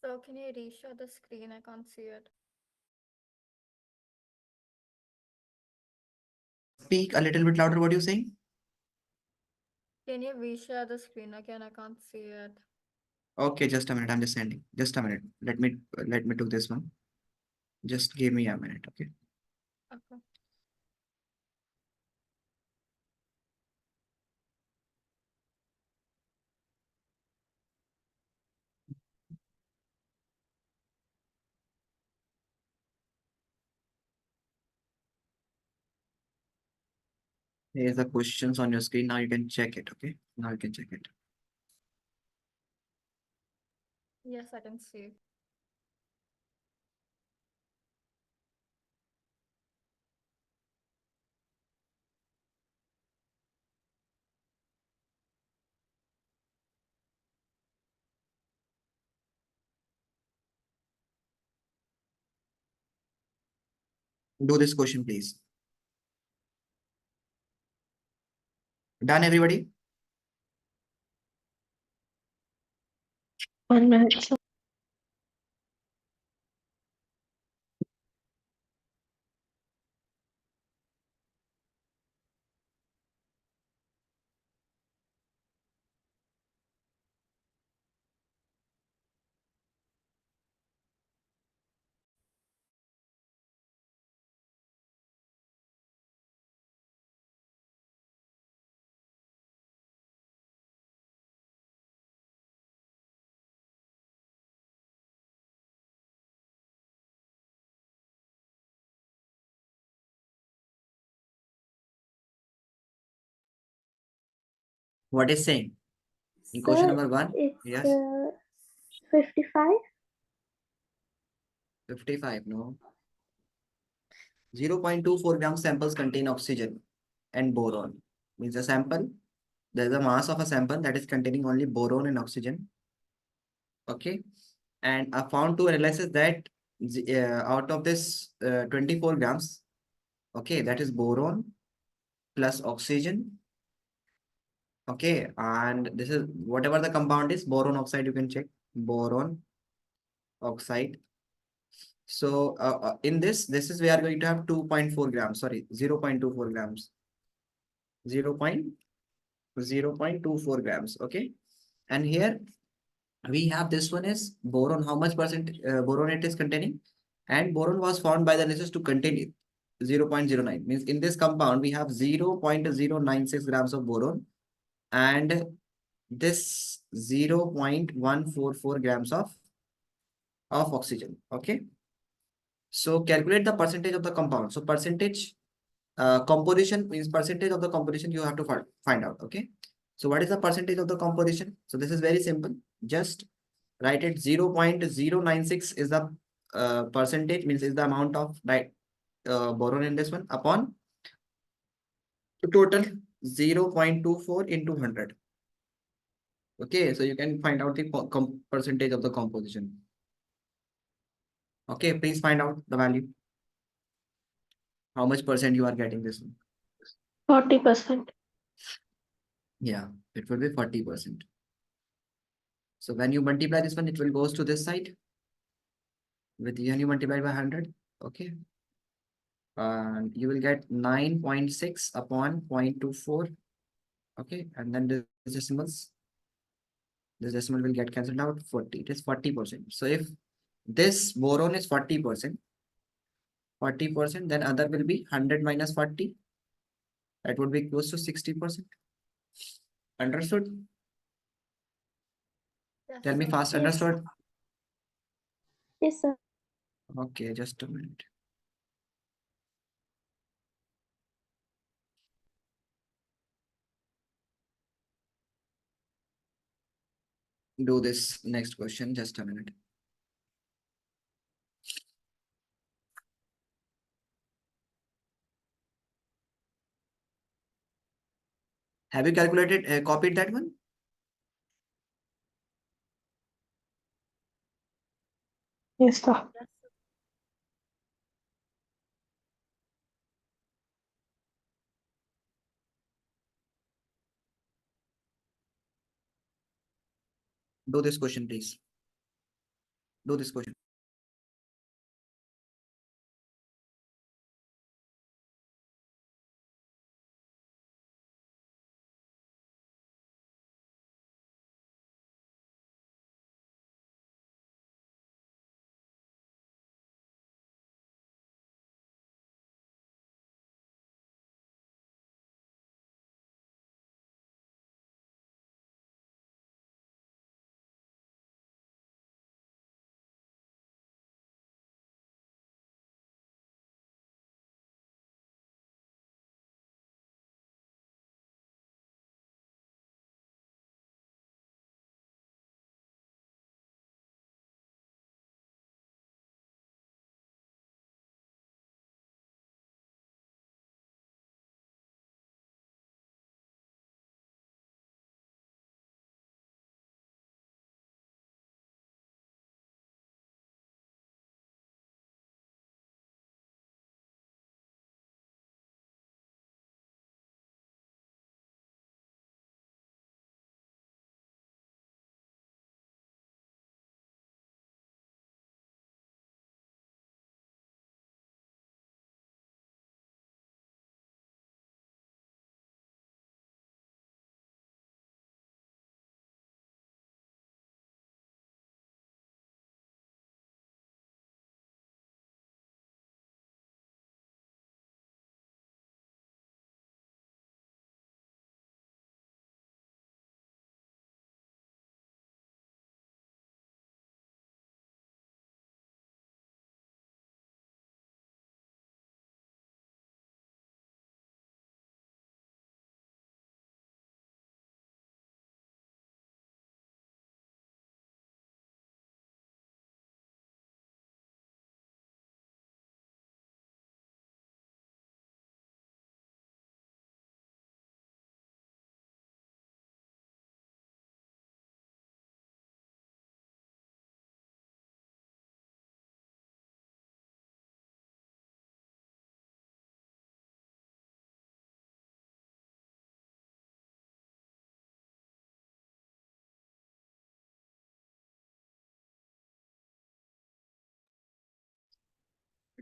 So can you reshare the screen? I can't see it. Speak a little bit louder. What are you saying? Can you reshare the screen again? I can't see it. Okay, just a minute. I'm just sending. Just a minute. Let me do this one. Just give me a minute. Okay. Okay. Here's the questions on your screen. Now you can check it. Okay. Now you can check it. Yes, I can see. Do this question, please. Done, everybody? 1 minute. What is saying? In question number one? It's Yes. 55. 55. No. 0.24 gram samples contain oxygen and boron. Means a sample. There is a mass of a sample that is containing only boron and oxygen. Okay. And I found two analysis that out of this 24 grams, okay, that is boron plus oxygen. Okay, and this is whatever the compound is, boron oxide, you can check boron oxide. So in this is we are going to have 2.4 grams, sorry, 0.24 grams, 0.24 grams. Okay, and here we have this one is boron, how much percent boron it is containing, and boron was found by the analysis to contain 0.09, means in this compound we have 0.096 grams of boron and this 0.144 grams of oxygen. Okay, so calculate the percentage of the compound. So percentage composition means percentage of the composition you have to find out. Okay, so what is the percentage of the composition? So this is very simple, just write it. 0.096 is the percentage, means is the amount of boron in this one upon total 0.24 into 100. Okay, so you can find out the percentage of the composition. Okay, please find out the value. How much percent you are getting this one? 40%. Yeah, it will be 40%. So when you multiply this one, it will goes to this side. With when you multiply by 100, okay, and you will get 9.6 upon 0.24. Okay, and then this decimals, this decimal will get cancelled out. 40, it is 40%. So if this boron is 40%, then other will be 100 minus 40. That would be close to 60%. Understood? Yes, Tell me sir. fast. Yes. Understood? Yes, sir. Okay, just a minute. Do this next question. Just a minute. Have you calculated, copied that one? Yes, sir. Yes, sir. Do this question, please. do this question.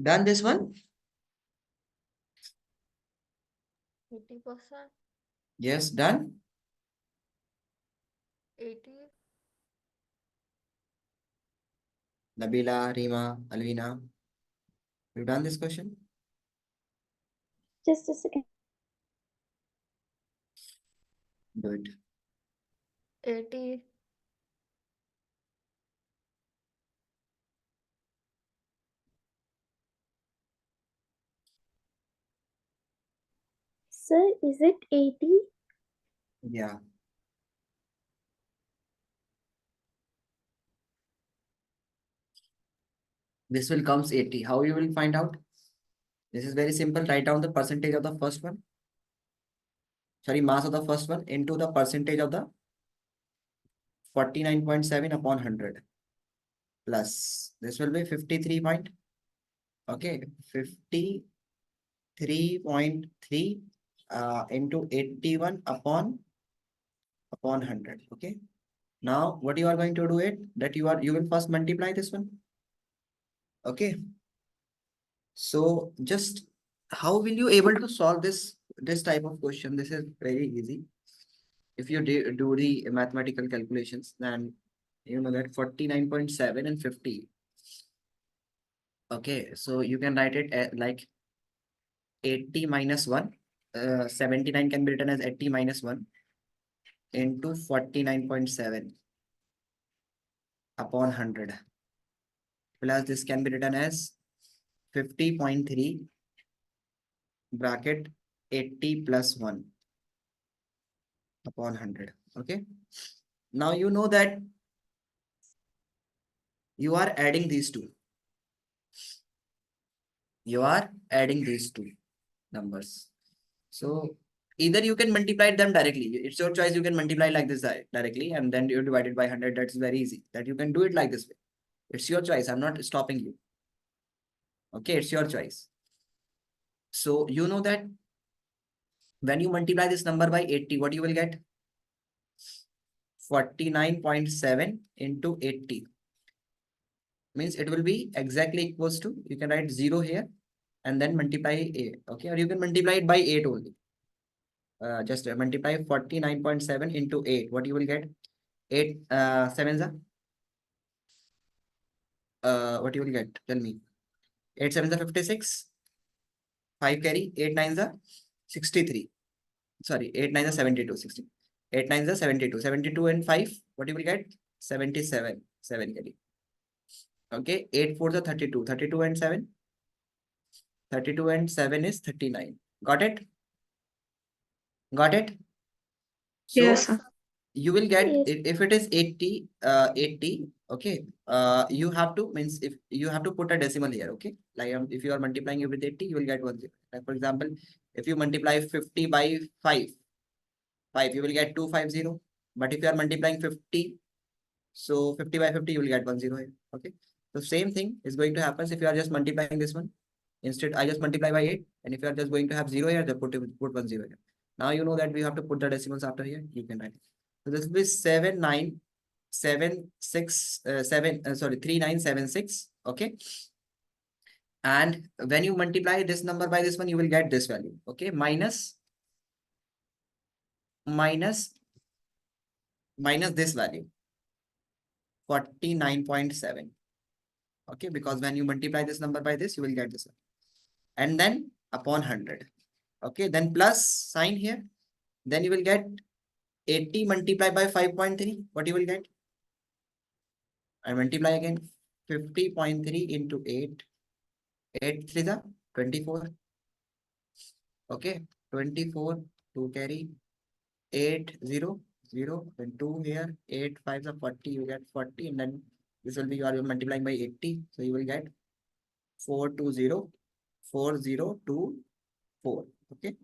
Done this one? 80%, Yes, done. 80, Nabila, Rima, Alvina, you done this question? Just a second. Good. 80, Sir, is it 80? Yeah. This will comes 80. How you will find out? This is very simple. Write down the percentage of the first one. Sorry, mass of the first one into the percentage of the 49.7 upon 100 plus. This will be 53 point. Okay, 53.3 into 81 upon 100. Okay. Now what you are going to do it that you will first multiply this one. Okay. So just how will you able to solve this type of question? This is very easy. If you do the mathematical calculations, then you know that 49.7 and 50. Okay, so you can write it like 80 minus 1. 79 can be written as 80 minus 1 into 49.7 upon 100 plus this can be written as 50.3 bracket 80 plus 1 upon 100. Okay. Now you know that you are adding these two. You are adding these two numbers. So either you can multiply them directly. It's your choice. You can multiply like this directly and then you divide it by 100. That's very easy. That you can do it like this way. It's your choice. I'm not stopping you. Okay, it's your choice. So you know that when you multiply this number by 80, what you will get? 49.7 into 80. means it will be exactly equals to, you can write 0 here and then multiply 8. Okay, or you can multiply it by 8 only. Just multiply 49.7 into 8. What you will get? 8 sevens are, what you will get? Tell me. 8 sevens are 56. 5 carry. 8 nines are 63. Sorry, 8 nines are 72. 60. 8 nines are 72. 72 and 5. What you will get? 77. 7 carry. Okay. 8 fours are 32. 32 and 7. 32 and 7 is 39. Got it? Got it? Yes, So sir. you will get, Yes. if it is 80, 80, okay, you have to, means if you have to put a decimal here, okay, like if you are multiplying it with 80, you will get 1 0. Like for example, if you multiply 50 by 5, you will get 250. But if you are multiplying 50, so 50 by 50, you will get 1 0 here. Okay, so same thing is going to happen if you are just multiplying this one. Instead, I just multiply by 8, and if you are just going to have 0 here, just put 1 0 here. Now you know that we have to put the decimals after here. You can write. So this will be 3976. Okay. And when you multiply this number by this one, you will get this value. Okay. Minus this value. 49.7. Okay. Because when you multiply this number by this, you will get this one. And then upon 100. Okay. Then plus sign here. Then you will get 80 multiplied by 5.3. What you will get? I multiply again. 50.3 into 8. 8 3 is 24. Okay. 24 to carry 8 0 0 and 2 here. 8 5 is 40. You get 40, and then this will be, you are multiplying by 80. So you will get 420 4024. Okay.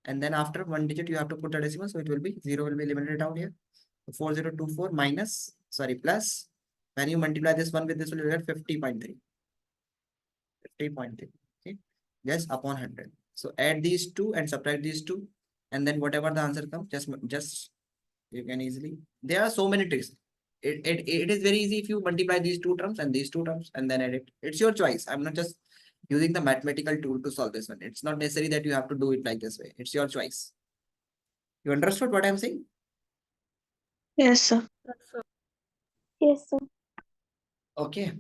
And then after one digit, you have to put a decimal. So it will be 0 will be eliminated out here. 4024 minus, sorry, plus. When you multiply this one with this, will get 50.3. 50.3. Okay. Just upon 100. So add these two and subtract these two. And then whatever the answer comes, just you can easily. There are so many tricks. It is very easy if you multiply these two terms and these two terms and then add it. It's your choice. I'm not just using the mathematical tool to solve this one. It's not necessary that you have to do it like this way. It's your choice. You understood what I'm saying? Yes, sir. That's so. Yes, sir. Okay.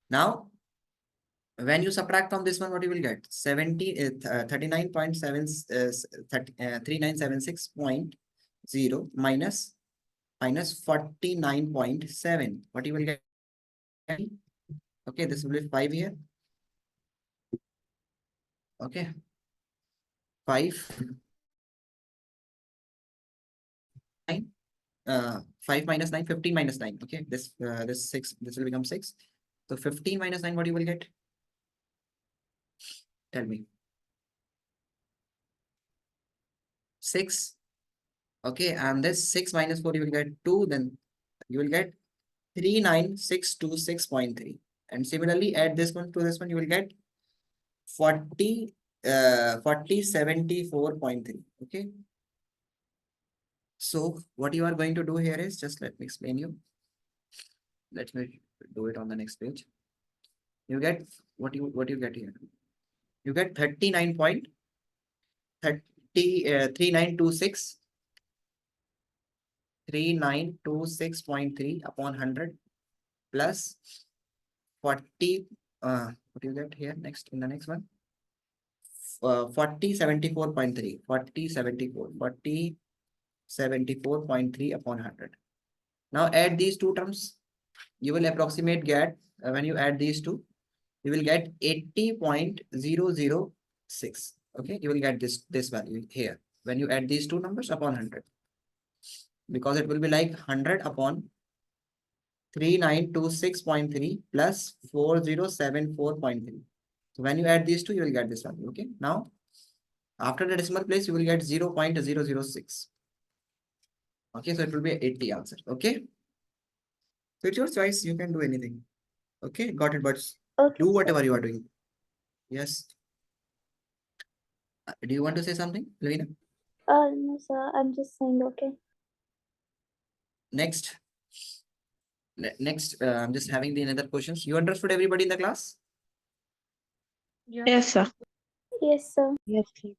Now, when you subtract from this one, what you will get? 39.7, 3976.0 minus 49.7. What you will get? Okay, this will be 5 here. Okay. 5. 9. 5 minus 9, 15 minus 9. Okay, this 6, this will become 6. So 15 minus 9, what you will get? Tell me. 6. Okay, and this 6 minus 4, you will get 2. Then you will get 39626.3. And similarly, add this one to this one, you will get 4074.3. Okay. So what you are going to do here is, just let me explain you. Let me do it on the next page. You get what you get here. You get 39.3926 3926.3 upon 100 plus 40, what do you get here next in the next one? 4074.3 4074.3 upon 100. Now add these two terms. You will approximate get, when you add these two, you will get 80.006. Okay, you will get this value here when you add these two numbers upon 100, because it will be like 100 upon 3926.3 plus 4074.3. So when you add these two, you will get this value. Okay, now after the decimal place, you will get 0.006. Okay, so it will be 80 answer. Okay, so it's your choice. You can do anything. Okay, got it, but Okay, do sir. whatever you are doing. Yes. Do you want to say something, Lavina? No, sir. I'm just saying okay. Next, Next, I'm just having the another questions. You understood everybody in the class? Yes, sir. Yes, sir. Yes, sir.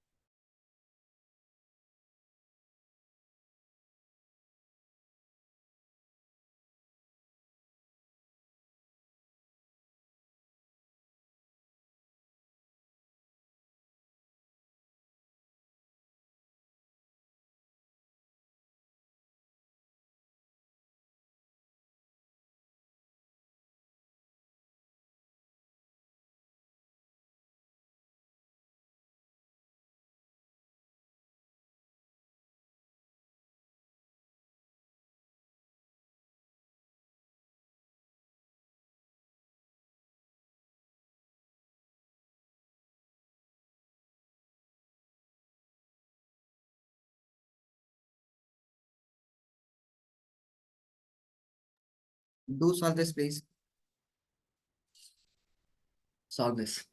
Do solve this, please. Solve this.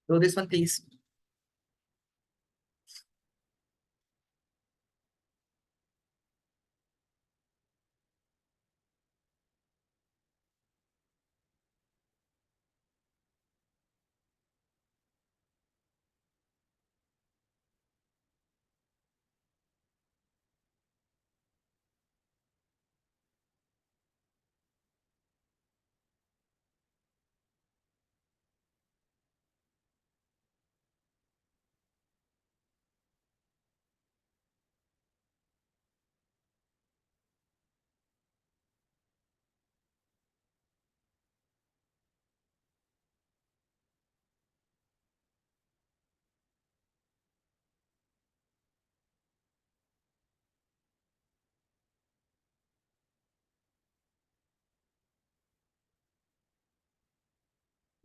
Do this one, please.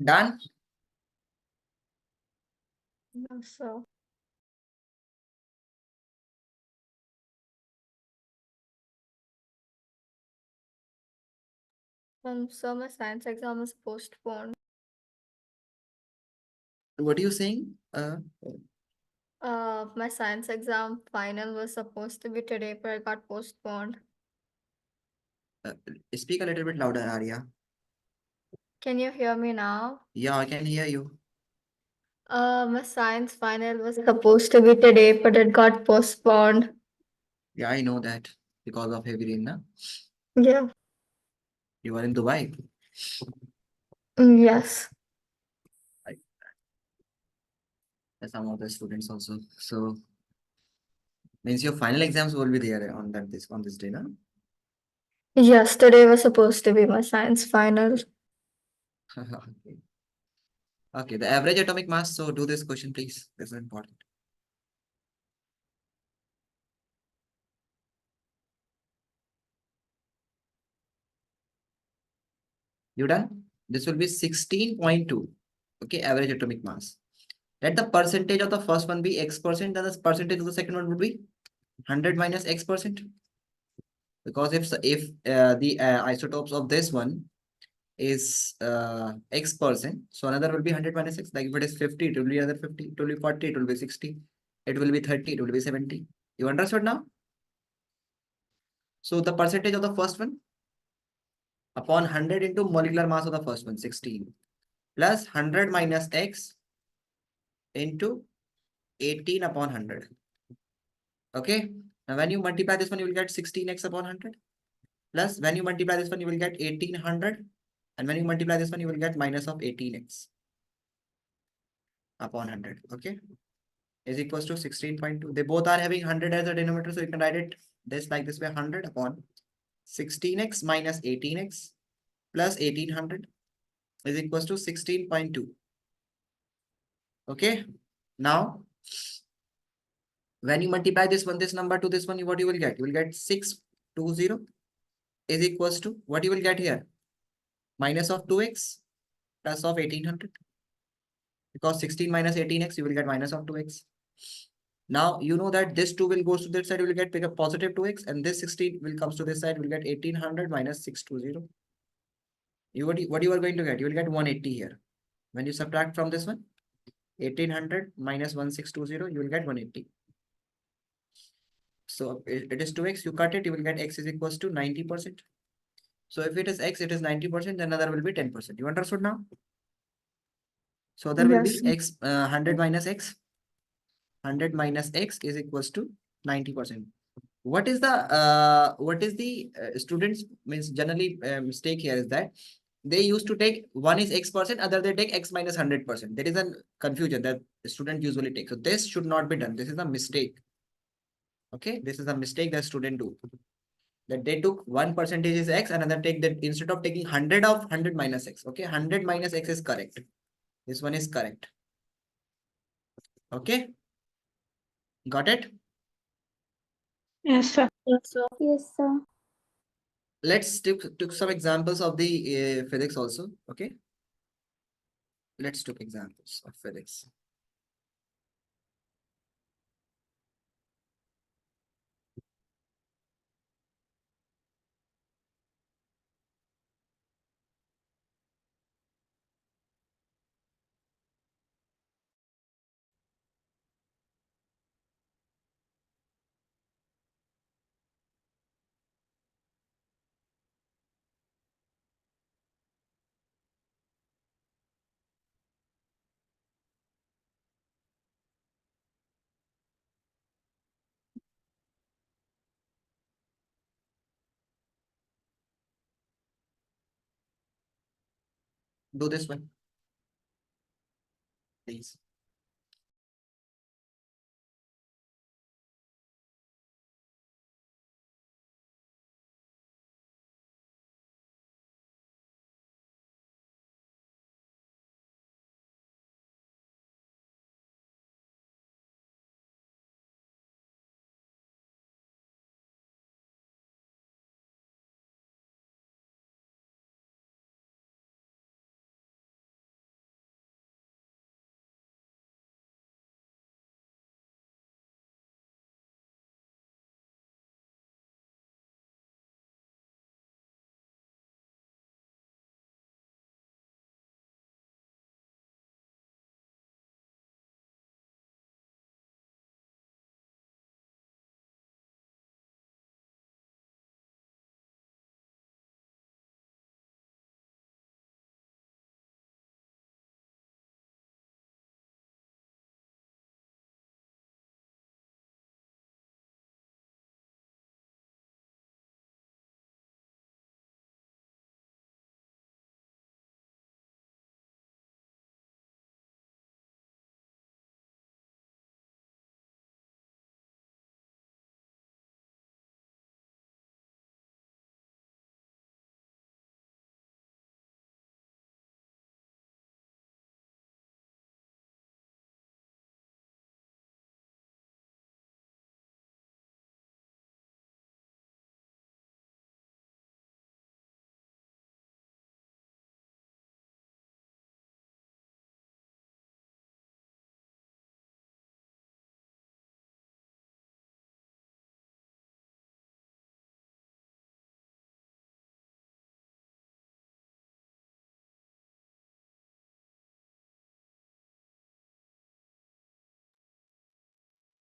Done? No, sir. So my science exam is postponed. What are you saying? My science exam final was supposed to be today, but it got postponed. Speak a little bit louder, Arya. Can you hear me now? Yeah, I can hear you. My science final was supposed to be today, but it got postponed. Yeah, I know that because of heavy rain, na? Yeah. You are in Dubai. Yes. I, some of the students also. So means your final exams will be there on this day, na? Yes, today was supposed to be my science final. Okay. Okay, the average atomic mass. So do this question, please. This is important. You done? This will be 16.2. Okay, average atomic mass. Let the percentage of the first one be X%, then the percentage of the second one would be 100 minus X%. Because if the isotopes of this one is X%, so another will be 100 minus X. Like if it is 50, it will be another 50, it will be 40, it will be 60, it will be 30, it will be 70. You understood now? So the percentage of the first one upon 100 into molecular mass of the first one, 16, plus 100 minus X into 18 upon 100. Okay. Now when you multiply this one, you will get 16x upon 100. Plus when you multiply this one, you will get 1800. And when you multiply this one, you will get minus of 18x upon 100. Okay. Is equals to 16.2. They both are having 100 as a denominator. So you can write it this like this way, 100 upon 16x minus 18x plus 1800 is equals to 16.2. Okay. Now, when you multiply this number to this one, what you will get? You will get 620 is equals to what you will get here? Minus of 2x plus of 1800. Because 16 minus 18x, you will get minus of 2x. Now, you know that this 2 will go to this side, you will get pick up positive 2x, and this 16 will comes to this side, you will get 1800 minus 620. What you are going to get? You will get 180 here. When you subtract from this one, 1800 minus 1620, you will get 180. So it is 2x, you cut it, you will get x is equals to 90%. So if it is x, it is 90%, then other will be 10%. You understood now? So there will Yes. be x 100 minus x. 100 minus x is equals to 90%. What is the students means generally mistake here is that they used to take one is x%, other they take x minus 100%. There is a confusion that the student usually take. So this should not be done. This is a mistake. Okay, this is a mistake that student do. That they took 1% is x, another take that instead of taking 100 of 100 minus x. Okay, 100 minus x is correct. This one is correct. Okay, got it? Yes, sir. Yes, sir. Yes, sir. Let's took some examples of the physics also. Okay, let's took examples of physics. Do this one, please.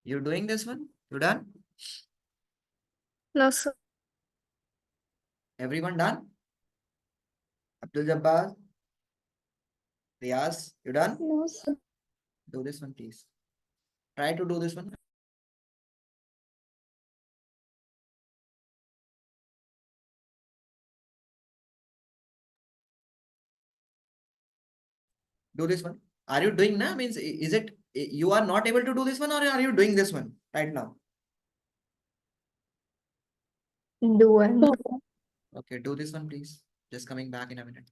You doing this one? You done? No, sir. Everyone done? Abdul Jabbar, Riaz, you done? No, sir. Do this one, please. Try to do this one. Do this one. Are you doing now? Means is it you are not able to do this one, or are you doing this one right now? Doing. Okay, do this one, please. Just coming back in a minute.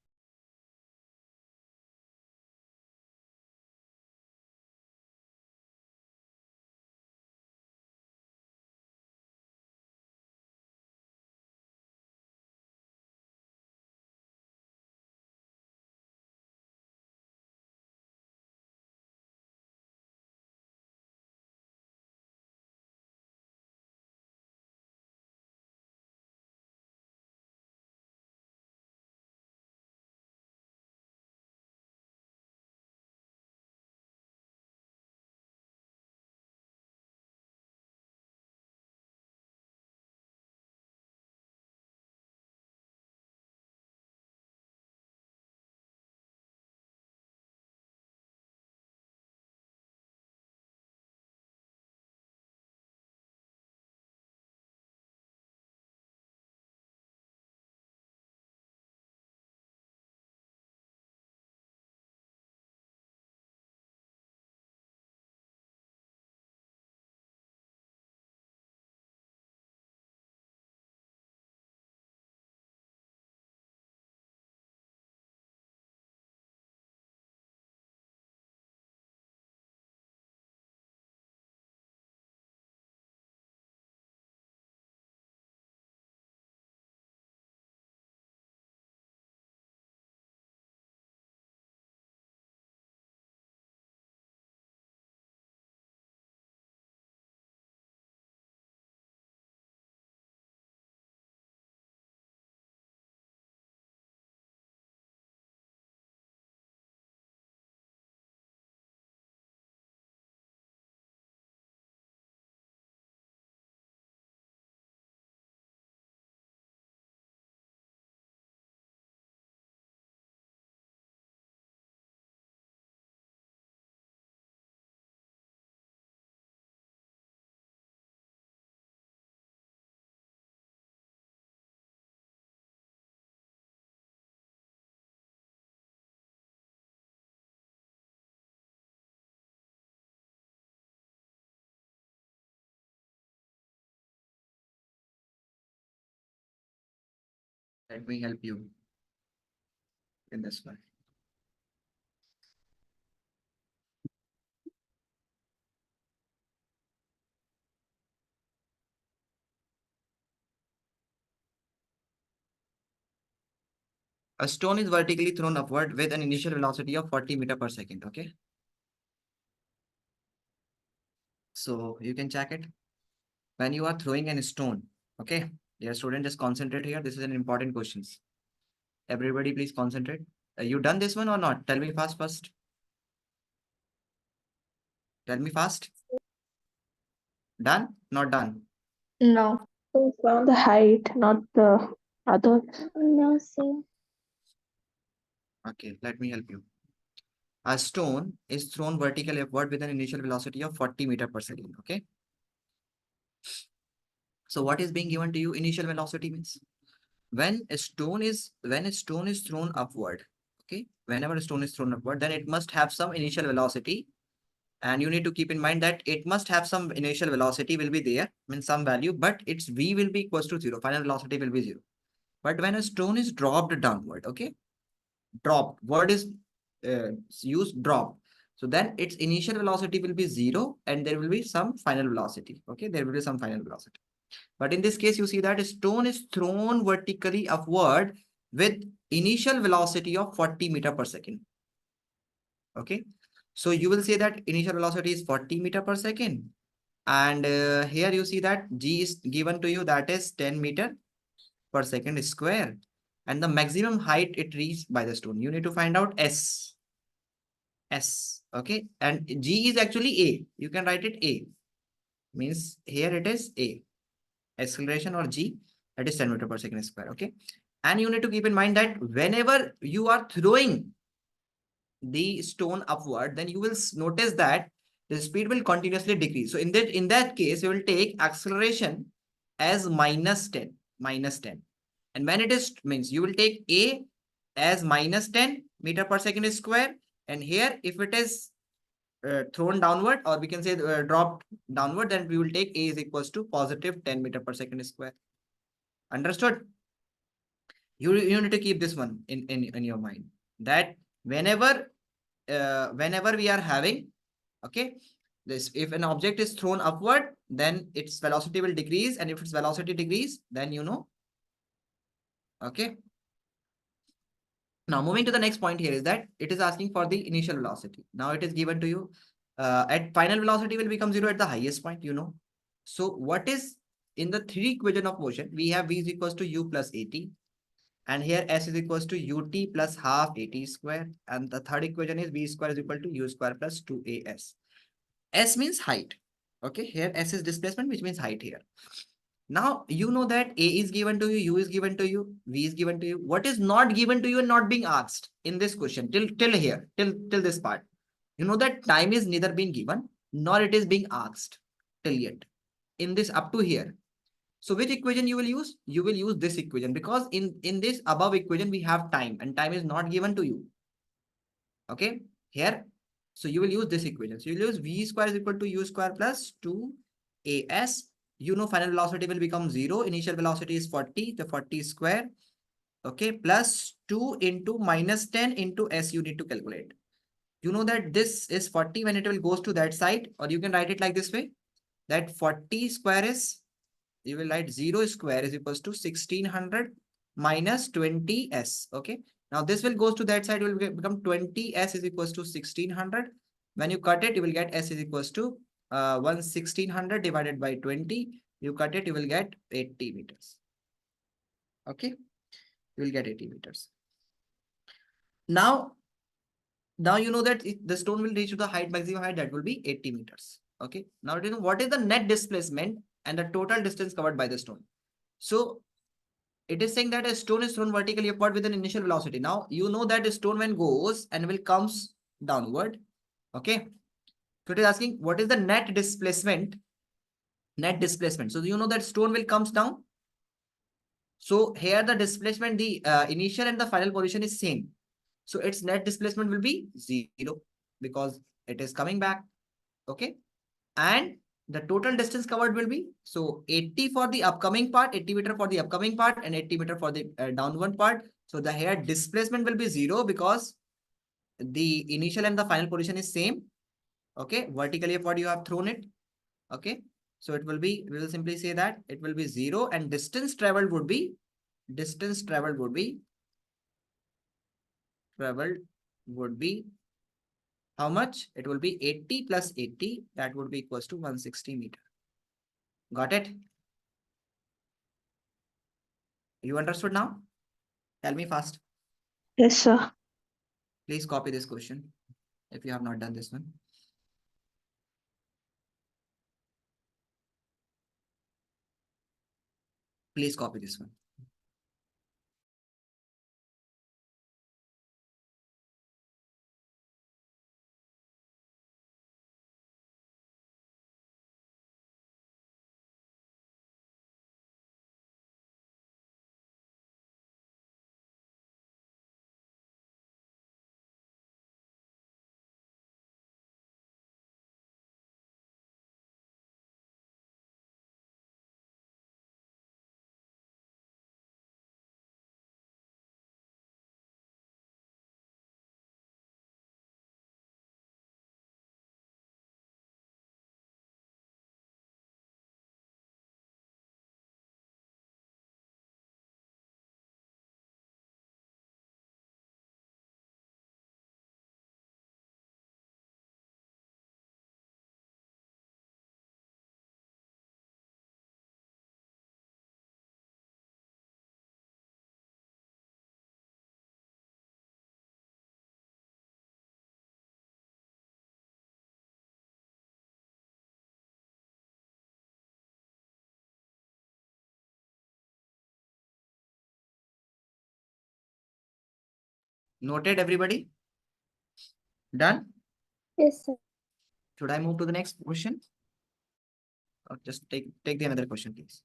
Let me help you in this one. A stone is vertically thrown upward with an initial velocity of 40 meter per second. Okay. So you can check it. When you are throwing a stone, okay. Dear student, just concentrate here. This is an important question. Everybody, please concentrate. You done this one or not? Tell me fast first. Tell me fast. Done? Not done. No. It's on the height, not the other. No, sir. Okay, let me help you. A stone is thrown vertically upward with an initial velocity of 40 meter per second. Okay. So what is being given to you? Initial velocity means when a stone is thrown upward. Okay. Whenever a stone is thrown upward, then it must have some initial velocity. And you need to keep in mind that it must have some initial velocity will be there, means some value, but its v will be equals to 0. Final velocity will be 0. But when a stone is dropped downward, okay, drop word is used drop. So then its initial velocity will be 0 and there will be some final velocity. Okay, there will be some final velocity. But in this case, you see that a stone is thrown vertically upward with initial velocity of 40 meter per second. Okay, so you will say that initial velocity is 40 meter per second. And here you see that g is given to you, that is 10 meter per second square. And the maximum height it reached by the stone. You need to find out s. S. Okay. And G is actually A. You can write it A. means here it is A, acceleration, or G, that is 10 meter per second square. Okay. And you need to keep in mind that whenever you are throwing the stone upward, then you will notice that the speed will continuously decrease. So in that case, we will take acceleration as -10, -10. And when it is, means you will take A as -10 meter per second square. And here, if it is thrown downward, or we can say dropped downward, then we will take A is equals to positive 10 meter per second square. Understood? You need to keep this one in your mind, that whenever we are having, okay, this, if an object is thrown upward, then its velocity will decrease, and if its velocity decrease, then okay. Now moving to the next point here is that it is asking for the initial velocity. Now it is given to you at final velocity will become 0 at the highest point. So what is in the three equation of motion, we have v is equals to u plus at, and here s is equals to ut plus half at square, and the third equation is v square is equal to u square plus 2as. S means height. Okay, here S is displacement, which means height here. Now you know that A is given to you, U is given to you, V is given to you. What is not given to you and not being asked in this question till here, till this part? You know that time is neither being given nor it is being asked till yet. In this up to here. So which equation you will use? You will use this equation, because in this above equation we have time, and time is not given to you. Okay, here. So you will use this equation. So you will use v square is equal to u square plus 2as. Final velocity will become 0. Initial velocity is 40, the 40 square. Okay, plus 2 into -10 into s you need to calculate. You know that this is 40 when it will goes to that side, or you can write it like this way, that 40 square is, you will write 0 square is equals to 1600 minus 20s. Okay. Now this will goes to that side, will become 20s is equals to 1600. When you cut it, you will get s is equals to 1600 divided by 20. You cut it, you will get 80 meters. Okay. You will get 80 meters. Now you know that the stone will reach to the height, maximum height, that will be 80 meters. Okay. Now you know what is the net displacement and the total distance covered by the stone. So it is saying that a stone is thrown vertically upward with an initial velocity. Now you know that a stone when goes and will comes downward. Okay. So it is asking what is the net displacement. Net displacement. So you know that stone will comes down. So here the displacement, the initial and the final position is same. So its net displacement will be 0 because it is coming back. Okay. And the total distance covered will be, so 80 for the upcoming part, 80 meter for the upcoming part, and 80 meter for the downward part. So the here displacement will be 0 because the initial and the final position is same. Okay, vertically upward you have thrown it. Okay, so it will be, we will simply say that it will be 0, and distance traveled would be how much? It will be 80 plus 80, that would be equals to 160 meter. Got it? You understood now? Tell me fast. Yes, sir. Please copy this question if you have not done this one. Please copy this one. Noted, everybody? Done? Yes, sir. Should I move to the next question? Or just take the another question, please.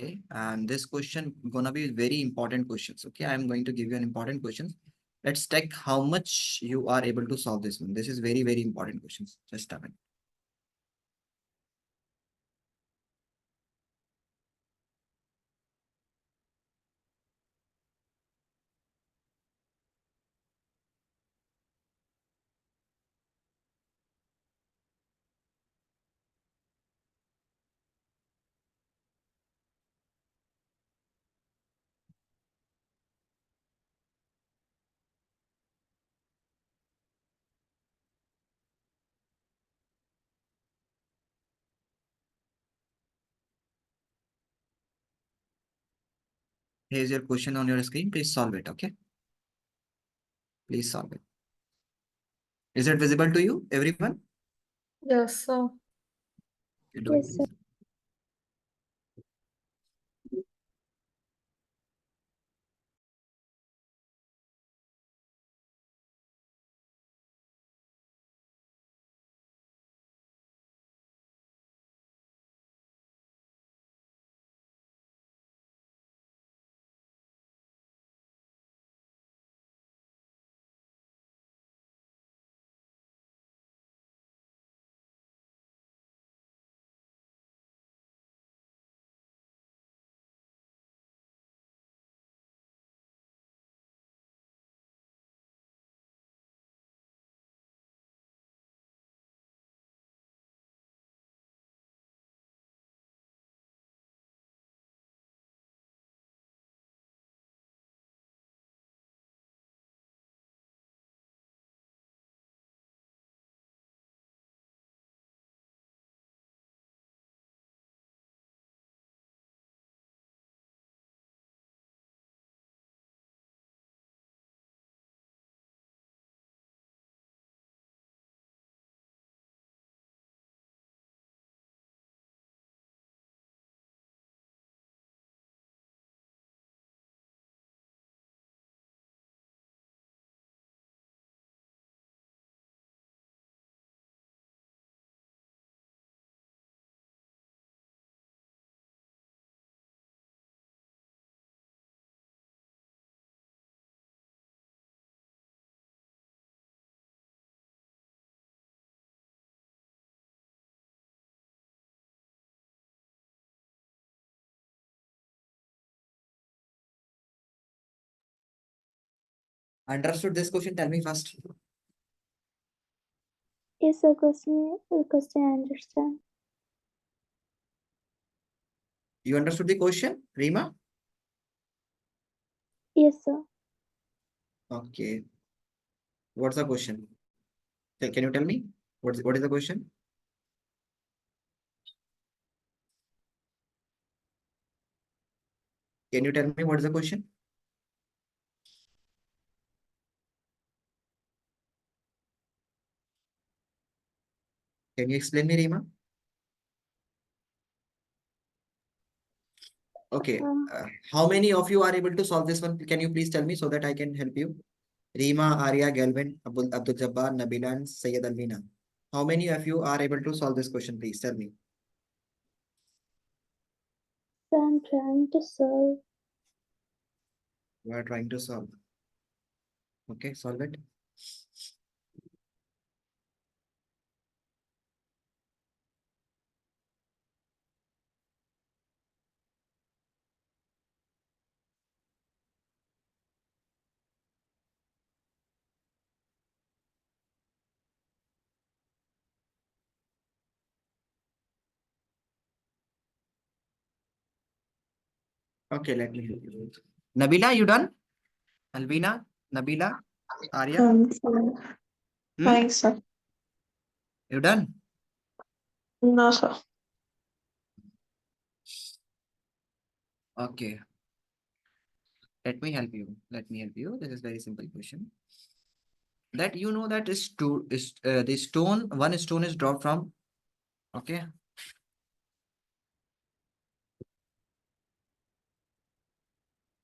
Okay, and this question gonna be very important questions. Okay, I'm going to give you an important question. Let's check how much you are able to solve this one. This is very important questions. Just a minute. Here's your question on your screen. Please solve it. Okay, please solve it. Is it visible to you, everyone? Yes, sir. You do it, Yes, sir. please. Understood this question? Tell me first. Yes, sir. Question I understand. You understood the question, Rima? Yes, sir. Okay. What's the question? Can you tell me? What is the question? Can you tell me what is the question? Can you explain me, Rima? Okay. Uh, How many of you are able to solve this one? Can you please tell me so that I can help you? Rima, Arya, Galvin, Abdul Jabbar, Nabila, and Sayyid Alvina. How many of you are able to solve this question? Please tell me. so I'm trying to solve. You are trying to solve. Okay, solve it. Okay, let me help you. Nabila, you done? Alvina, Nabila, Arya, Fine. hmm? Fine, sir. You done? No, sir. Okay, let me help you. Let me help you. This is very simple question. That you know that is to is the stone. One stone is dropped from. Okay,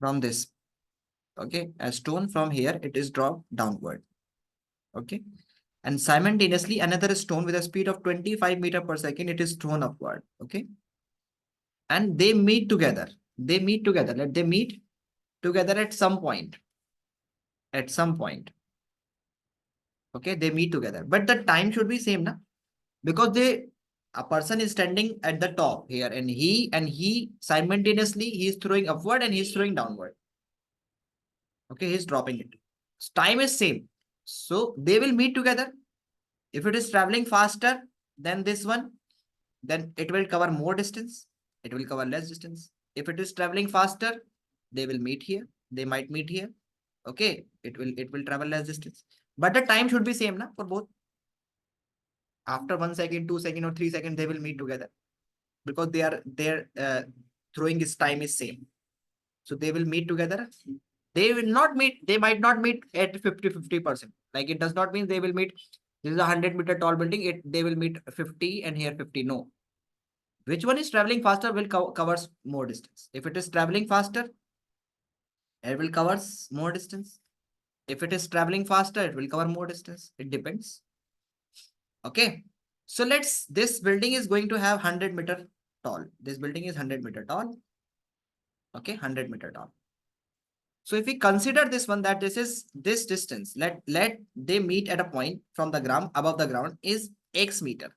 from this. Okay, a stone from here it is dropped downward. Okay, and simultaneously another stone with a speed of 25 meter per second it is thrown upward. Okay, and they meet together. They meet together. Let they meet together at some point. At some point. Okay, they meet together, but the time should be same, na? Because they a person is standing at the top here, and he simultaneously he is throwing upward and he is throwing downward. Okay, he's dropping it. Time is same, so they will meet together. If it is traveling faster than this one, then it will cover more distance. It will cover less distance. If it is traveling faster, they will meet here. They might meet here. Okay, it will travel less distance, but the time should be same, na, for both. After 1 second, 2 second, or 3 seconds, they will meet together because their throwing is time is same. So they will meet together. They will not meet. They might not meet at 50-50%. Like it does not mean they will meet. This is a 100-meter tall building. They will meet 50 and here 50. No. Which one is traveling faster will covers more distance. If it is traveling faster, it will covers more distance. If it is traveling faster, it will cover more distance. It depends. Okay. So this building is going to have 100-meter tall. This building is 100-meter tall. Okay, 100-meter tall. So if we consider this one, that this is this distance, let they meet at a point from the ground above the ground is x meter.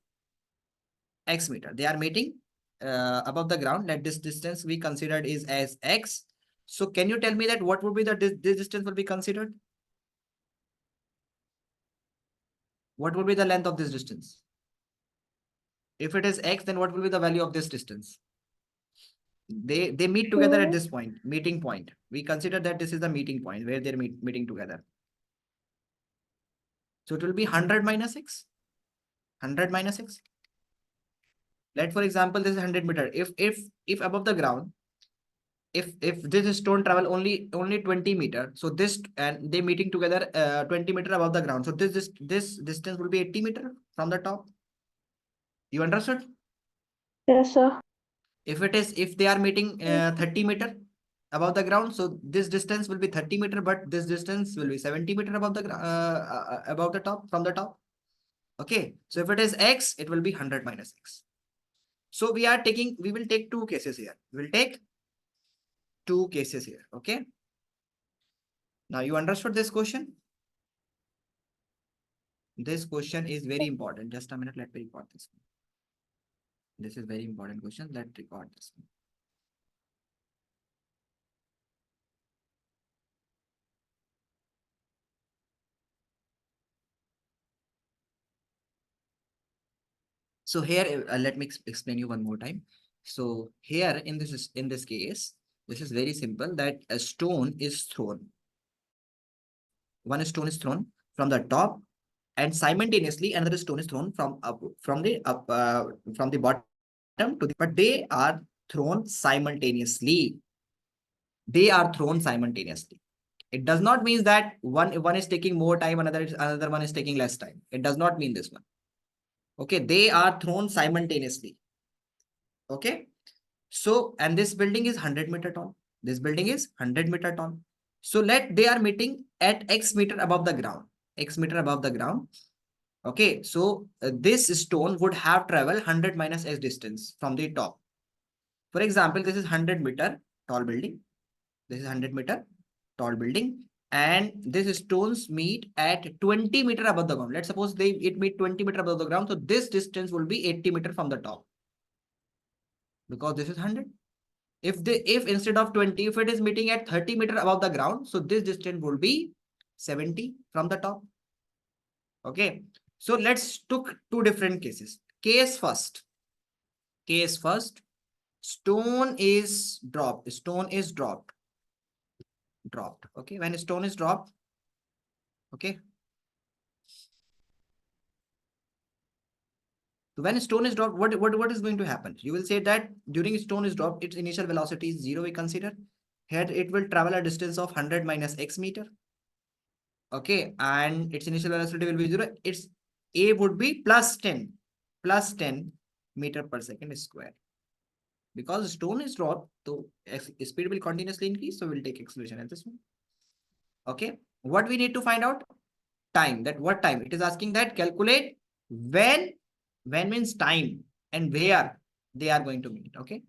X meter. They are meeting above the ground. Let this distance we considered is as x. So can you tell me that what would be the this distance will be considered? What will be the length of this distance? If it is x, then what will be the value of this distance? They meet together at this point, meeting point. We consider that this is the meeting point where they're meeting together. So it will be 100 minus x. 100 minus x. Let for example this is 100-meter. If above the ground, if this stone travel only 20 meter, so this and they meeting together 20 meter above the ground. So this distance will be 80 meter from the top. You understood? Yes, sir. If they are meeting 30 meter above the ground, so this distance will be 30 meter, but this distance will be 70 meter above the above the top from the top. Okay, so if it is x, it will be 100 minus x. So we will take two cases here. We'll take two cases here. Okay. Now you understood this question? This question is very important. Just a minute, let me record this one. This is very important question. Let's record this one. So here, let me explain you one more time. So here in this case, this is very simple. That a stone is thrown. One stone is thrown from the top, and simultaneously another stone is thrown from the bottom to the. But they are thrown simultaneously. They are thrown simultaneously. It does not mean that one is taking more time, another one is taking less time. It does not mean this one. Okay, they are thrown simultaneously. Okay, so and this building is 100-meter tall. This building is 100-meter tall. So they are meeting at x meter above the ground. X meter above the ground. Okay, so this stone would have traveled 100 minus x distance from the top. For example, this is 100-meter tall building. This is 100-meter tall building, and these stones meet at 20 meter above the ground. Let's suppose it meet 20 meter above the ground. So this distance will be 80 meter from the top, because this is 100. If instead of 20, if it is meeting at 30 meter above the ground, so this distance will be 70 from the top. Okay, so let's took two different cases. Case first. stone is dropped. Stone is dropped. Dropped. Okay. When stone is dropped, okay. So when stone is dropped, what is going to happen? You will say that during stone is dropped, its initial velocity is 0, we consider. Here it will travel a distance of 100 minus x meter. Okay, and its initial velocity will be 0. Its A would be plus 10 meter per second square. Because stone is dropped, so speed will continuously increase, so we'll take acceleration at this one. Okay, what we need to find out? Time. That what time? It is asking that calculate when means time, and where they are going to meet. Okay,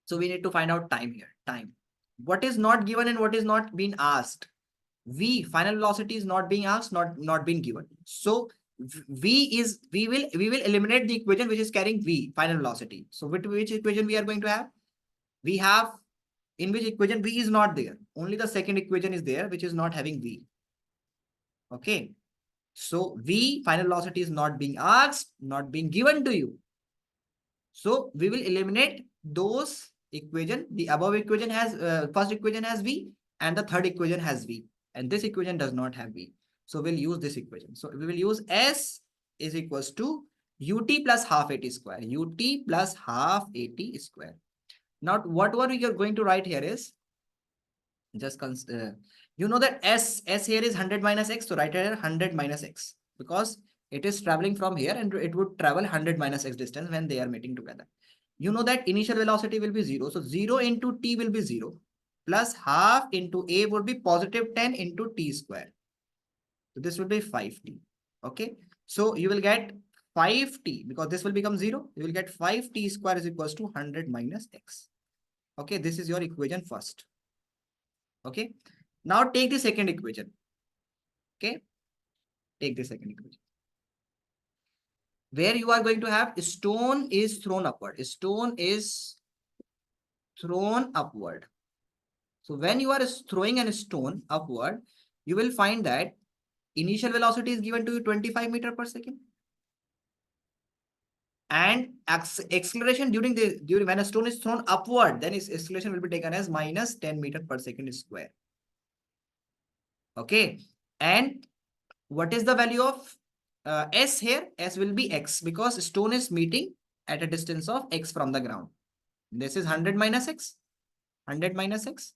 so we need to find out time here. Time. What is not given and what is not being asked? V, final velocity, is not being asked, not being given. So we will eliminate the equation which is carrying V, final velocity. So which equation we are going to have? We have, in which equation V is not there. Only the second equation is there, which is not having V. Okay. So V, final velocity, is not being asked, not being given to you. So we will eliminate those equation. The above equation has, first equation has V, and the third equation has V, and this equation does not have V. So we'll use this equation. So we will use S is equals to ut plus half at square. Ut plus half at square. Now what we are going to write here is just you know that S here is 100 minus x, so write here 100 minus x, because it is traveling from here and it would travel 100 minus x distance when they are meeting together. You know that initial velocity will be 0, so 0 into t will be 0, plus half into a would be positive 10 into t square. So this will be 5t. Okay, so you will get 5t, because this will become 0. You will get 5t square is equals to 100 minus x. Okay, this is your equation first. Okay, now take the second equation. Okay, take the second equation, where you are going to have stone is thrown upward. Stone is thrown upward. So when you are throwing a stone upward, you will find that initial velocity is given to you 25 meter per second, and acceleration during when a stone is thrown upward, then its acceleration will be taken as minus 10 meter per second square. Okay, and what is the value of S here? S will be x, because stone is meeting at a distance of x from the ground. This is 100 minus x. 100 minus x.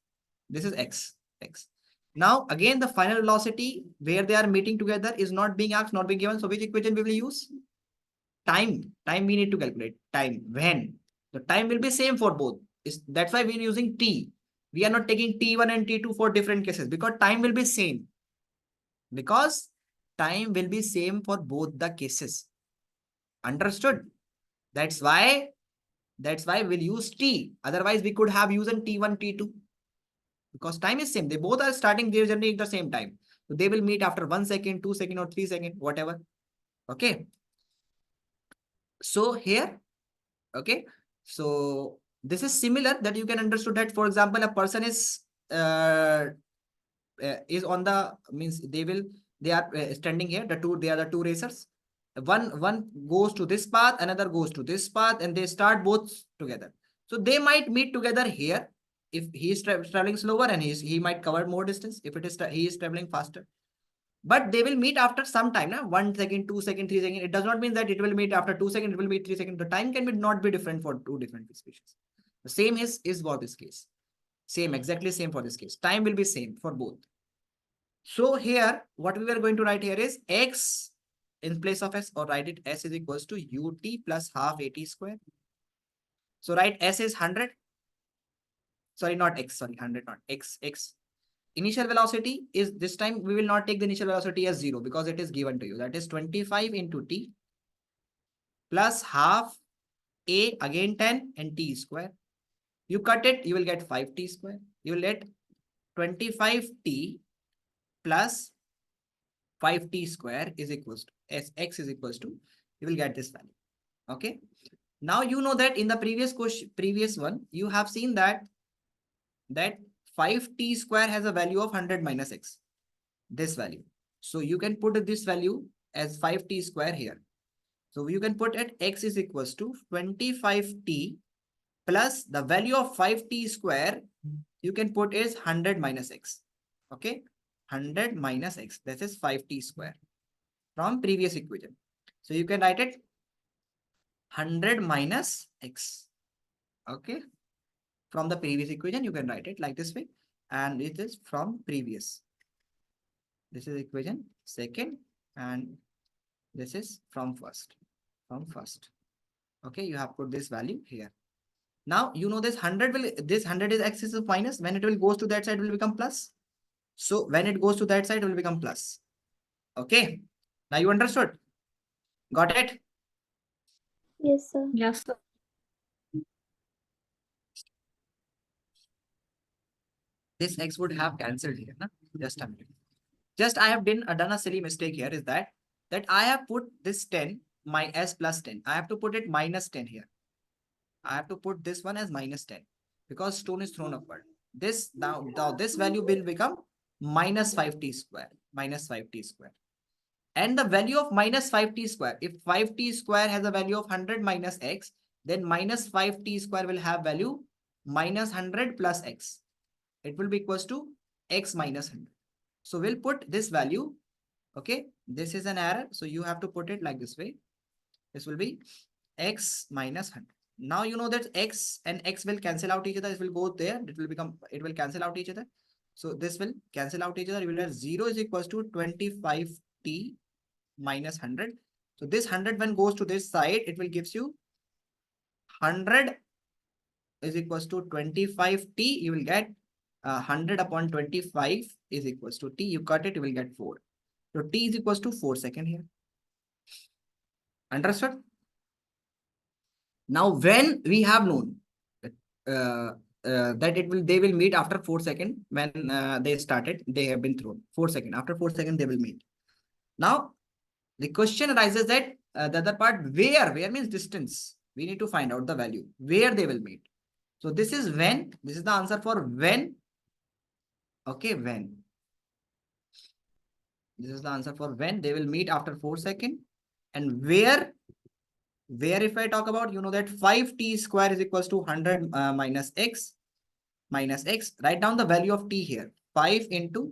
This is x. Now again, the final velocity where they are meeting together is not being asked, not being given. So which equation we will use? Time. We need to calculate time. When? The time will be same for both. That's why we are using t. We are not taking t1 and t2 for different cases, because time will be same. Because time will be same for both the cases. Understood? That's why we'll use t. Otherwise, we could have used t1, t2. Because time is same. They both are starting their journey at the same time. So they will meet after 1 second, 2 seconds, or 3 seconds, whatever. Okay. So here, okay. So this is similar, that you can understand that, for example, a person is on the, means they are standing here. They are the two racers. One goes to this path, another goes to this path, and they start both together. So they might meet together here. If he is traveling slower, and he might cover more distance. If he is traveling faster, but they will meet after some time. Now 1 second, 2 second, 3 second. It does not mean that it will meet after 2 seconds. It will meet 3 seconds. The time can not be different for two different species. The same is for this case. Same, exactly same for this case. Time will be same for both. So here, what we are going to write here is x in place of s, or write it s is equals to ut plus half at square. So write s is 100. Sorry, not x. Sorry, 100, not x. Initial velocity is, this time we will not take the initial velocity as 0, because it is given to you. That is 25 into t plus half a, again 10, and t square. You cut it, you will get 5t square. You will get 25t plus 5t square is equals to x is equals to, you will get this value. Okay. Now you know that in the previous one, you have seen that 5t square has a value of 100 minus x. This value. So you can put this value as 5t square here. So you can put at x is equals to 25t plus the value of 5t square you can put is 100 minus x. Okay, 100 minus x, this is 5t square from previous equation. So you can write it 100 minus x. Okay, from the previous equation you can write it like this way, and it is from previous. This is equation second, and this is from first. Okay, you have put this value here. Now you know this 100 will, this 100 is x is minus, when it will goes to that side will become plus. So when it goes to that side it will become plus. Okay, now you understood? Got it? Yes, sir. Yes, sir. This x would have cancelled here. Na? Just a minute. Just I have done a silly mistake here, is that I have put this 10 my s plus 10. I have to put it minus 10 here. I have to put this one as minus 10 because stone is thrown upward. This now this value will become minus 5t square. Minus 5t square. And the value of minus 5t square, if 5t square has a value of 100 minus x, then minus 5t square will have value minus 100 plus x. It will be equals to x minus 100. So we'll put this value. Okay, this is an error, so you have to put it like this way. This will be x minus 100. Now you know that x and x will cancel out each other. It will go there. It will cancel out each other. So this will cancel out each other. You will have 0 is equals to 25t minus 100. So this 100 when goes to this side, it will gives you 100 is equals to 25t. You will get 100 upon 25 is equals to t. You cut it, you will get 4. So t is equals to 4 second here. Understood? Now, when we have known that they will meet after 4 seconds, when they started, they have been thrown 4 seconds. After 4 seconds, they will meet. Now, the question arises that the other part, where means distance. We need to find out the value where they will meet. So this is when. This is the answer for when. Okay, when. This is the answer for when they will meet after 4 seconds. And where if I talk about, you know that 5t square is equals to 100 minus x. Write down the value of t here. 5 into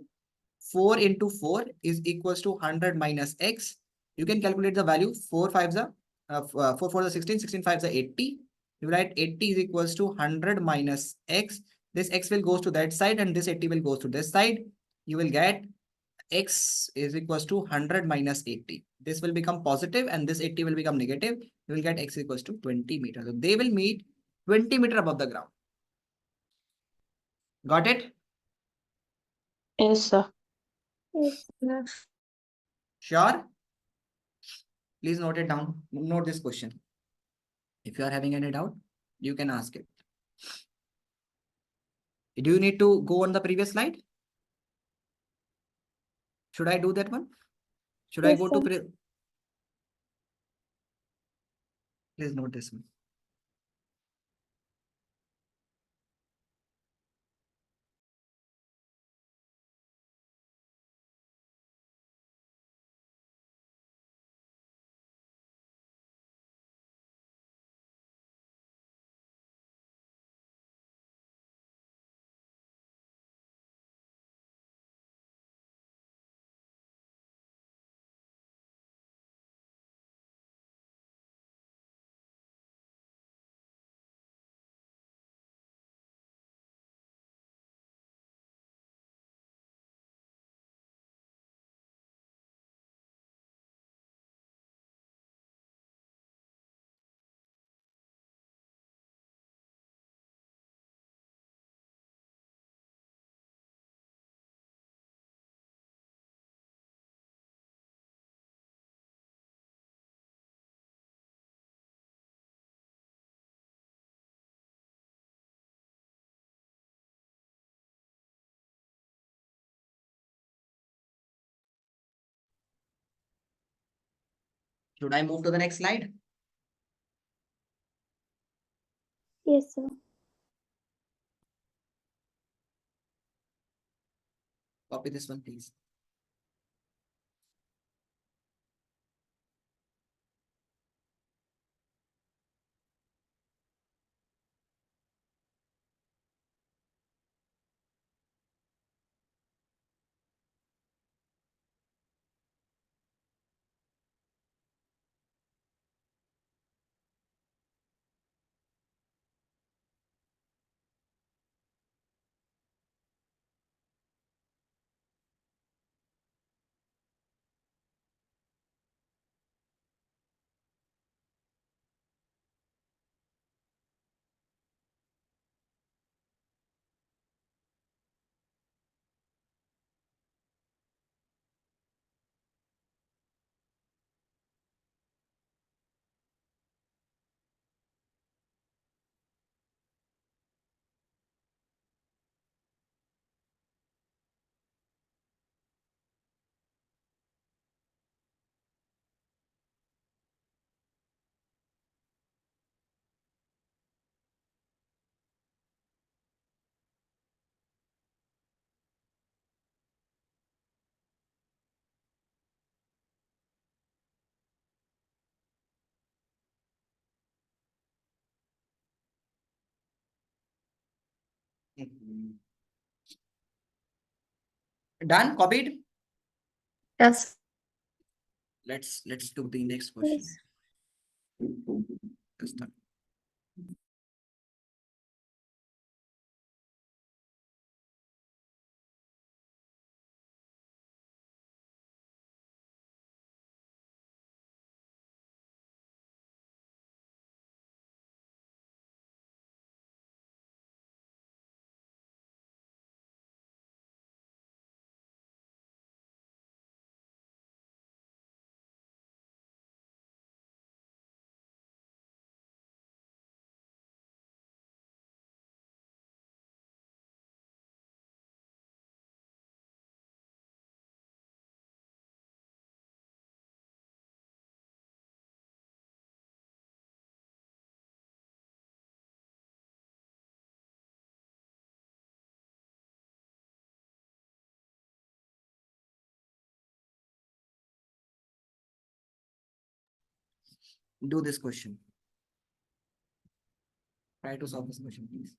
4 into 4 is equals to 100 minus x. You can calculate the value. 4 5s are 4 4 is 16, 16 5s are 80. You write 80 is equals to 100 minus x. This x will goes to that side and this 80 will goes to this side. You will get x is equals to 100 minus 80. This will become positive and this 80 will become negative. You will get x equals to 20 meters. So they will meet 20 meters above the ground. Got it? Yes, sir. Yes. Yes. Sure? Please note it down. Note this question. If you are having any doubt, you can ask it. Do you need to go on the previous slide? Should I do that one? Should I Yes, go sir. to please note this one. Should I move to the next slide? Yes, sir. Copy this one, please. Mhm. Done? Copied? Yes. Let's do the next question. Yes. Let's start. Do this question. Try to solve this question, please.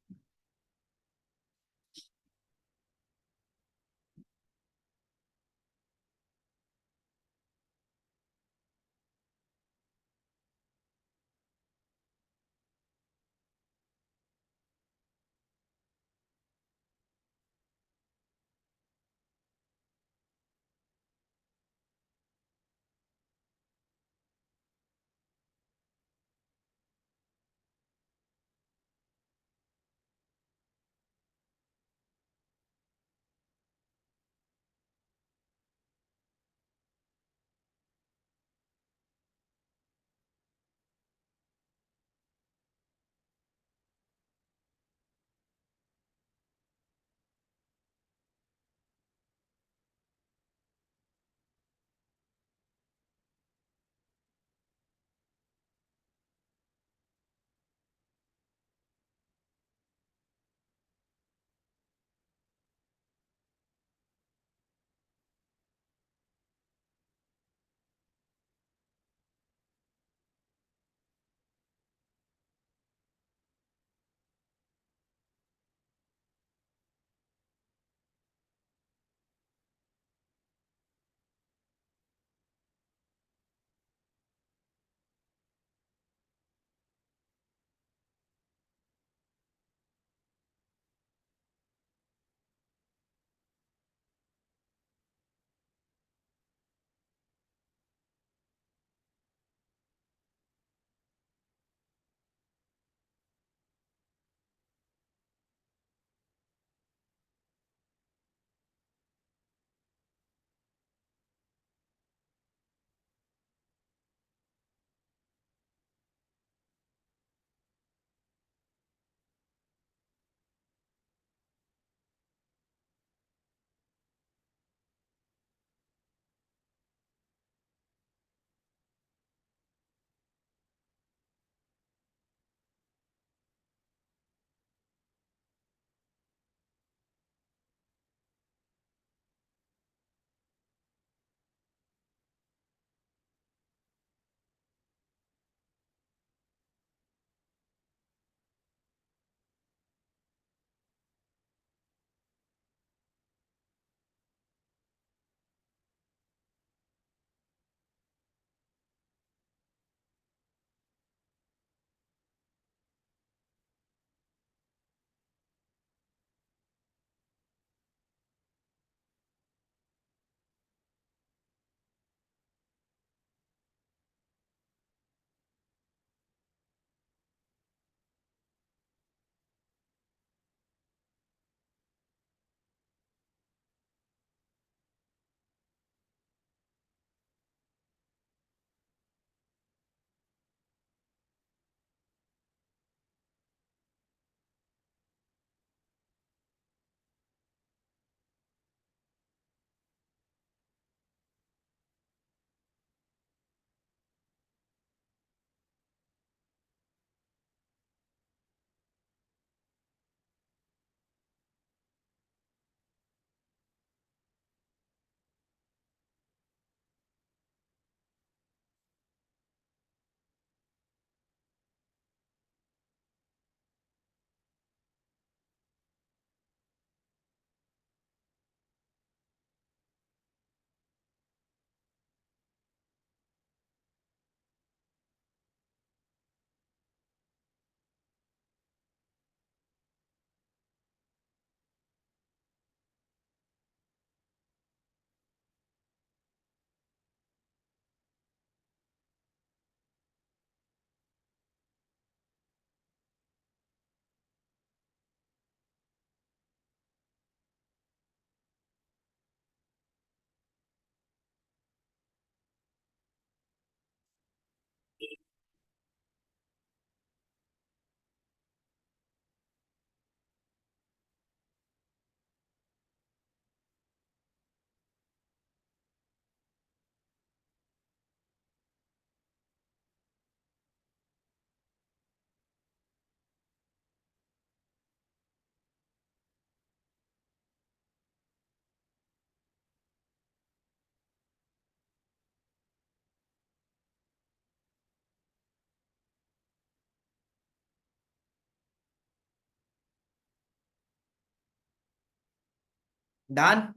Done?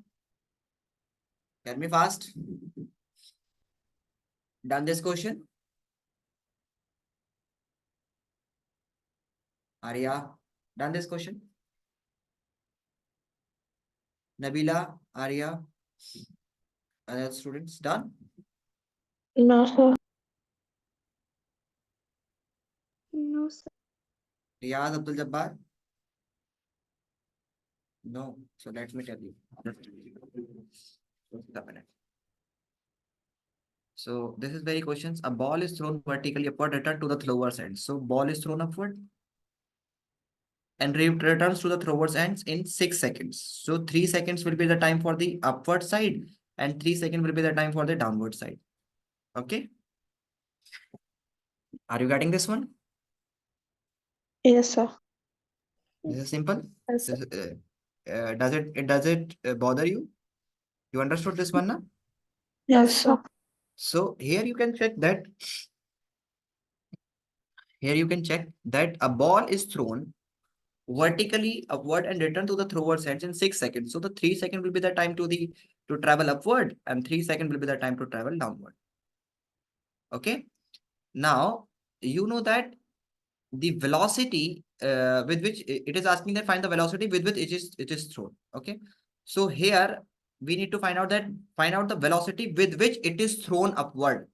Tell me fast. Done this question? Arya, done this question? Nabila, Arya, other students, done? No, sir. No, sir. Riyaz Abdul Jabbar? No. So let me tell you. Just a minute. So this is very questions. A ball is thrown vertically upward, return to the thrower's end. So ball is thrown upward and returns to the thrower's ends in 6 seconds. So 3 seconds will be the time for the upward side and 3 seconds will be the time for the downward side. Okay. Are you getting this one? Yes, sir. This is simple. Yes, sir. Does it bother you? You understood this one now? Yes, sir. So here you can check that. Here you can check that a ball is thrown vertically upward and return to the thrower's edge in 6 seconds. So the 3 second will be the time to travel upward and 3 second will be the time to travel downward. Okay. Now you know that the velocity with which it is asking that find the velocity with which it is thrown. Okay. So here we need to find out the velocity with which it is thrown upward.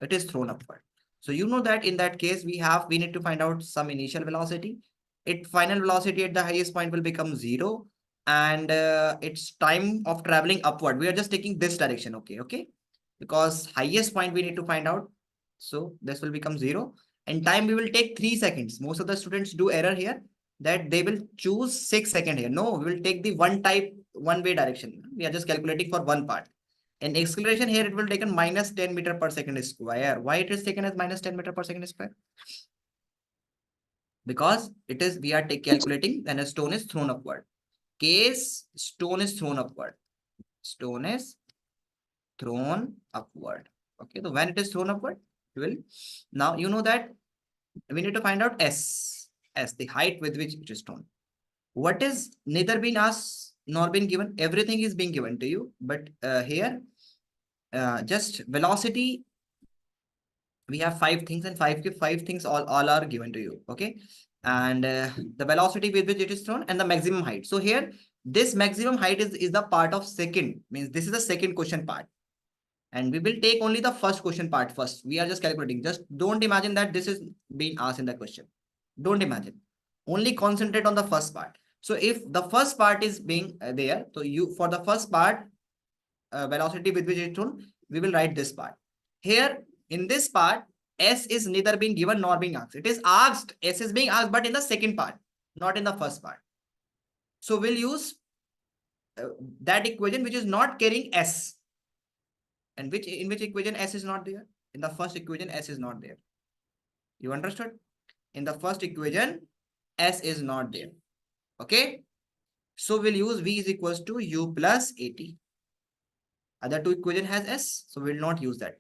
It is thrown upward. So you know that in that case we need to find out some initial velocity. Its final velocity at the highest point will become 0 and its time of traveling upward. We are just taking this direction. Okay. Because highest point we need to find out. So this will become 0 and time we will take 3 seconds. Most of the students do error here that they will choose 6 seconds here. No, we will take the one way direction. We are just calculating for one part. In acceleration here, it will taken minus 10 meter per second square. Why it is taken as minus 10 meter per second square? Because we are calculating when a stone is thrown upward. Case stone is thrown upward. Stone is thrown upward. Okay, so when it is thrown upward, it will. Now you know that we need to find out S, the height with which it is thrown. What is neither been asked nor been given? Everything is being given to you, but here just velocity we have 5 things and five things all are given to you. Okay. And the velocity with which it is thrown and the maximum height. So here this maximum height is the part of second, means this is the second question part and we will take only the first question part first. We are just calculating. Just don't imagine that this is being asked in the question. Don't imagine. Only concentrate on the first part. So if the first part is being there, so you for the first part velocity with which it is thrown, we will write this part. Here in this part, S is neither being given nor being asked. It is asked, S is being asked, but in the second part, not in the first part. So we'll use that equation which is not carrying S. And in which equation S is not there? In the first equation, S is not there. You understood? In the first equation, S is not there. Okay. So we'll use V is equals to U plus AT. Other two equation has S, so we'll not use that.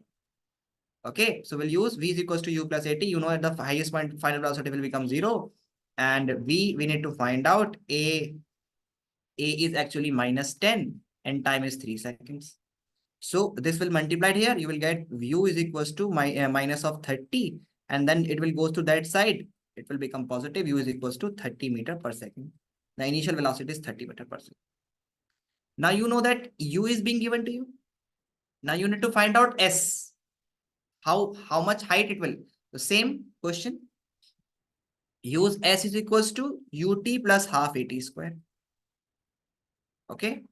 Okay, so we'll use V is equals to U plus AT. You know at the highest point, final velocity will become 0. And V, we need to find out A is actually minus 10 and time is 3 seconds. So this will multiply here. You will get U is equals to minus of 30 and then it will go to that side. It will become positive. U is equals to 30 meter per second. The initial velocity is 30 meter per second. Now you know that U is being given to you. Now you need to find out S. How much height it will. The same question. Use S is equals to UT plus half AT square. Okay.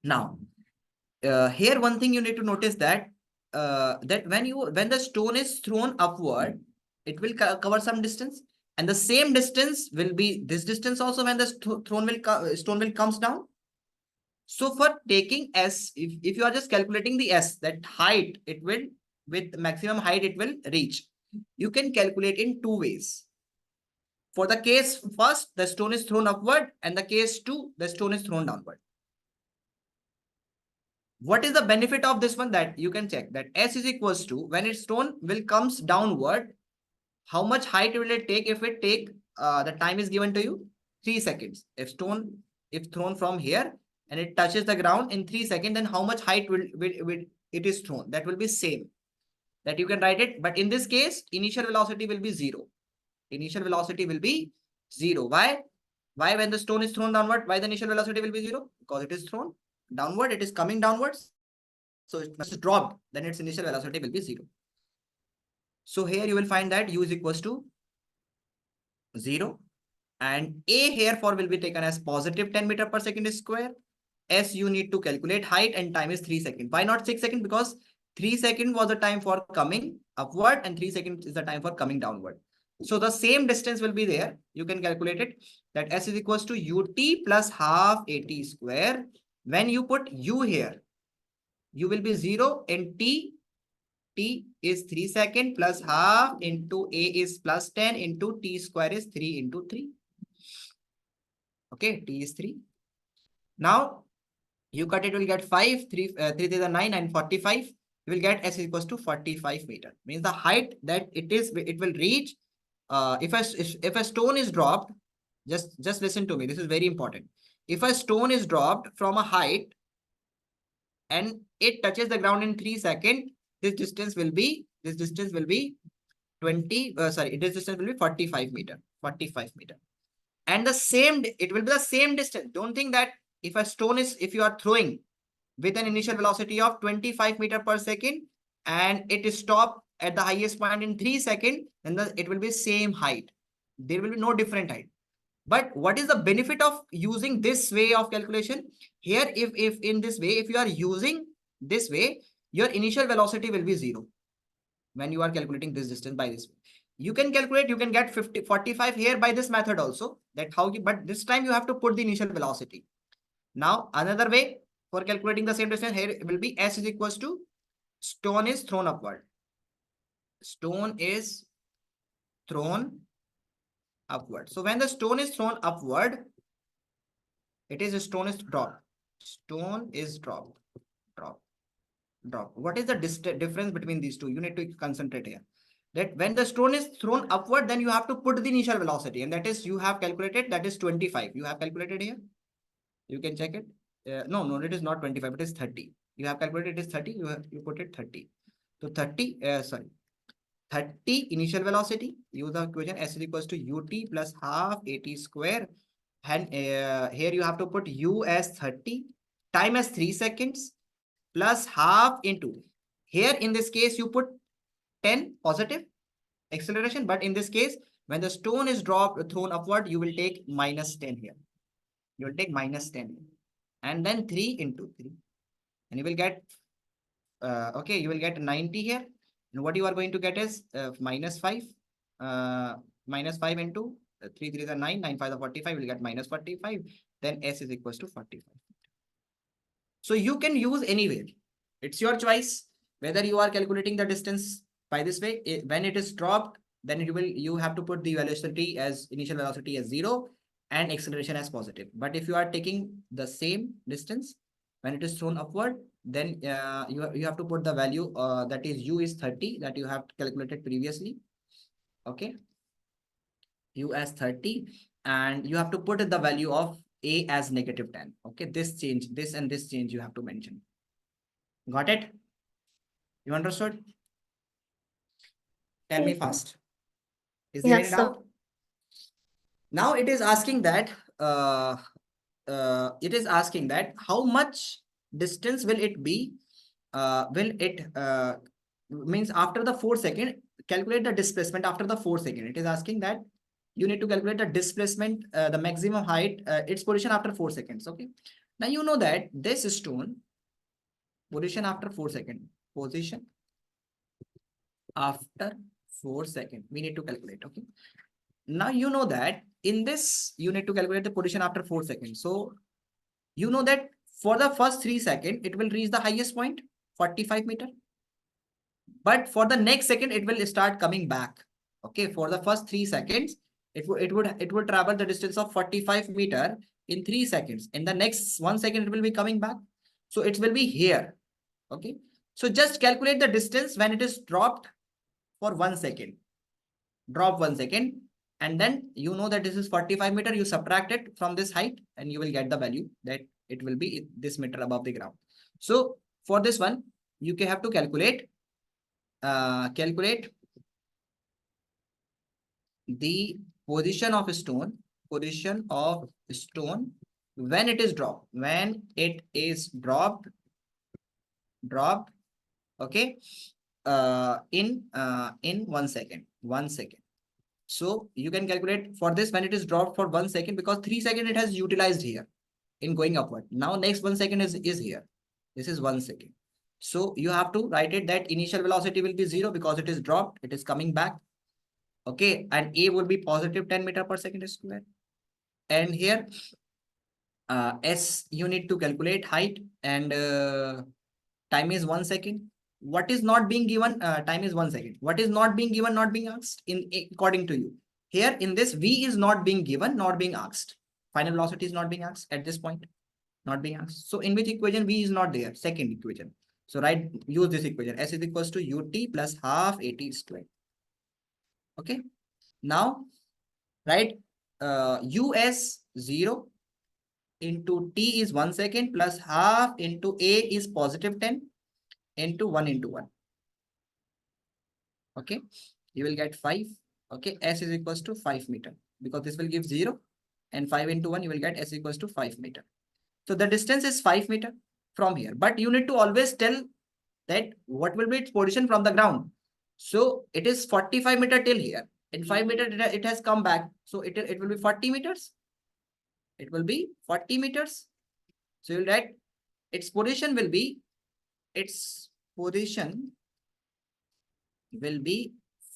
Now, here one thing you need to notice that when the stone is thrown upward, it will cover some distance, and the same distance will be this distance also when the stone will comes down. So for taking S, if you are just calculating the S, that height it will with maximum height it will reach. You can calculate in two ways. For the case first, the stone is thrown upward, and the case two, the stone is thrown downward. What is the benefit of this one? That you can check that S is equals to when its stone will comes downward, how much height will it take? If it take the time is given to you 3 seconds. If stone if thrown from here and it touches the ground in 3 seconds, then how much height will it is thrown? That will be same. That you can write it, but in this case, initial velocity will be 0. Initial velocity will be 0. Why? Why when the stone is thrown downward, why the initial velocity will be 0? Because it is thrown downward, it is coming downwards. So it is dropped, then its initial velocity will be 0. So here you will find that u is equals to 0. And a here for will be taken as positive 10 meter per second square. S you need to calculate height and time is 3 seconds. Why not 6 seconds? Because 3 seconds was the time for coming upward and 3 seconds is the time for coming downward. So the same distance will be there. You can calculate it, that S is equals to ut plus half at square. When you put u here, u will be 0 and t is 3 seconds plus half into a is plus 10 into t square is 3 into 3. Okay, t is 3. Now you cut it, will get 5, 3, 3 to the 9 and 45. You will get S equals to 45 meter. Means the height that it will reach. If a stone is dropped, just listen to me. This is very important. If a stone is dropped from a height and it touches the ground in 3 seconds, this distance will be 20. This distance will be 45 meter. 45 meter. And the same, it will be the same distance. Don't think that if you are throwing with an initial velocity of 25 meter per second and it is stopped at the highest point in 3 seconds, then it will be same height. There will be no different height. But what is the benefit of using this way of calculation? Here, if in this way, if you are using this way, your initial velocity will be 0 when you are calculating this distance by this way. You can calculate, you can get 45 here by this method also. But this time you have to put the initial velocity. Now, another way for calculating the same distance here will be S is equals to stone is thrown upward. Stone is thrown upward. So when the stone is thrown upward, it is stone is dropped. Stone is dropped. Drop. What is the difference between these two? You need to concentrate here. That when the stone is thrown upward, then you have to put the initial velocity, and that is you have calculated, that is 25. You have calculated here. You can check it. No, it is not 25. It is 30. You have calculated it is 30. You put it 30. So 30. 30 initial velocity. Use the equation S is equals to ut plus half at square. And here you have to put u as 30. Time as 3 seconds plus half into. Here in this case you put 10 positive acceleration, but in this case when the stone is thrown upward, you will take minus 10 here. You will take minus 10 and then 3 into 3 and you will get okay, you will get 90 here. And what you are going to get is minus 5 into 3 3 is 9, 9 5 is 45. You will get minus 45. Then S is equals to 45. So you can use anywhere. It's your choice whether you are calculating the distance by this way. When it is dropped, then you have to put the velocity as initial velocity as 0 and acceleration as positive. But if you are taking the same distance when it is thrown upward, then you have to put the value that is u is 30 that you have calculated previously. Okay, u as 30, and you have to put the value of a as negative 10. Okay, this and this change you have to mention. Got it? You understood? Tell me fast. Is there any doubt? Now it is asking that how much distance will it be? Means after the 4 second, calculate the displacement after the 4 second. It is asking that you need to calculate the displacement, the maximum height, its position after 4 seconds. Okay. Now you know that this stone position after 4 seconds. Position after 4 seconds. We need to calculate. Okay. Now you know that in this you need to calculate the position after 4 seconds. So you know that for the first 3 seconds it will reach the highest point 45 meter. But for the next second it will start coming back. Okay, for the first 3 seconds it would travel the distance of 45 meter in 3 seconds. In the next 1 second it will be coming back. So it will be here. Okay, so just calculate the distance when it is dropped for 1 second. Drop 1 second And then you know that this is 45 meter, you subtract it from this height and you will get the value that it will be this meter above the ground. So for this one, you have to calculate the position of stone when it is dropped, okay, in 1 second. So you can calculate for this when it is dropped for 1 second, because 3 seconds it has utilized here in going upward. Now next 1 second is here. This is 1 second. So you have to write it that initial velocity will be 0 because it is dropped, it is coming back. Okay, and A will be positive 10 meter per second square. And here S you need to calculate height, and time is 1 second. What is not being given? Time is 1 second. What is not being given, not being asked in according to you? Here in this, V is not being given, not being asked. Final velocity is not being asked at this point, not being asked. So in which equation V is not there? Second equation. So use this equation. S is equals to UT plus half AT squared. Okay. Now write US 0 into T is 1 second plus half into A is positive 10 into 1 into 1. Okay, you will get 5. Okay, S is equals to 5 meter, because this will give 0, and 5 into 1 you will get S equals to 5 meter. So the distance is 5 meter from here, but you need to always tell that what will be its position from the ground. So it is 45 meter till here. In 5 meter it has come back, so it will be 40 meters. It will be 40 meters. So you will write its position will be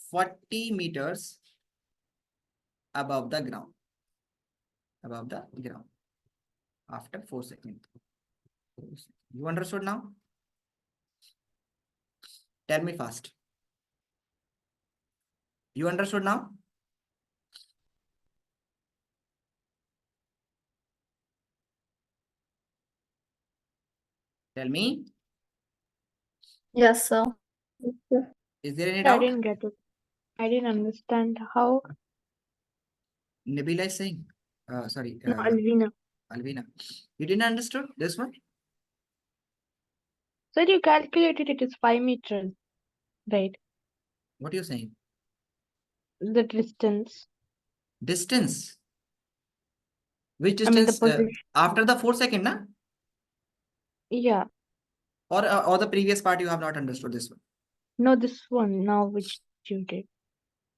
40 meters above the ground. After 4 seconds. You understood now? Tell me fast. You understood now? Tell me. Yes, sir. Is there any I doubt? didn't get it. I didn't understand how. Nabila is saying. Sorry. No, Alvina. Alvina. You didn't understood this one? So you calculated it is 5 meters, right? What are you saying? The distance. Distance. Which I mean the distance? position. After the 4 second, na? Yeah. Or the previous part you have not understood this one? No, this one now which you did.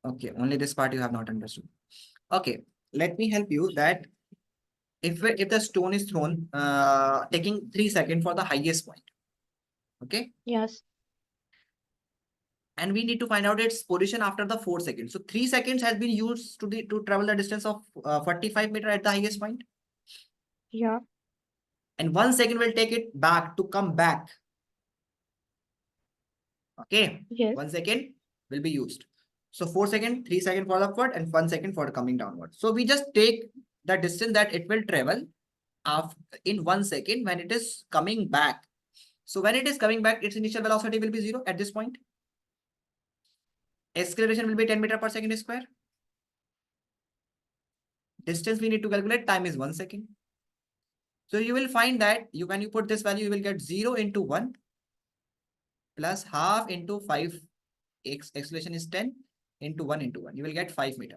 Okay, only this part you have not understood. Okay, let me help you that if the stone is thrown taking 3 seconds for the highest point. Okay, Yes. and we need to find out its position after the 4 seconds. So 3 seconds has been used to travel the distance of 45 meter at the highest point. Yeah. And 1 second will take it back to come back. Okay, Yes. 1 second will be used. So 4 seconds, 3 seconds for the upward, and 1 second for coming downward. So we just take the distance that it will travel in 1 second when it is coming back. So when it is coming back, its initial velocity will be 0 at this point. Acceleration will be 10 meter per second square. Distance we need to calculate, time is 1 second. So you will find that when you put this value, you will get 0 into 1 plus half into 5. Acceleration is 10 into 1 into 1. You will get 5 meter.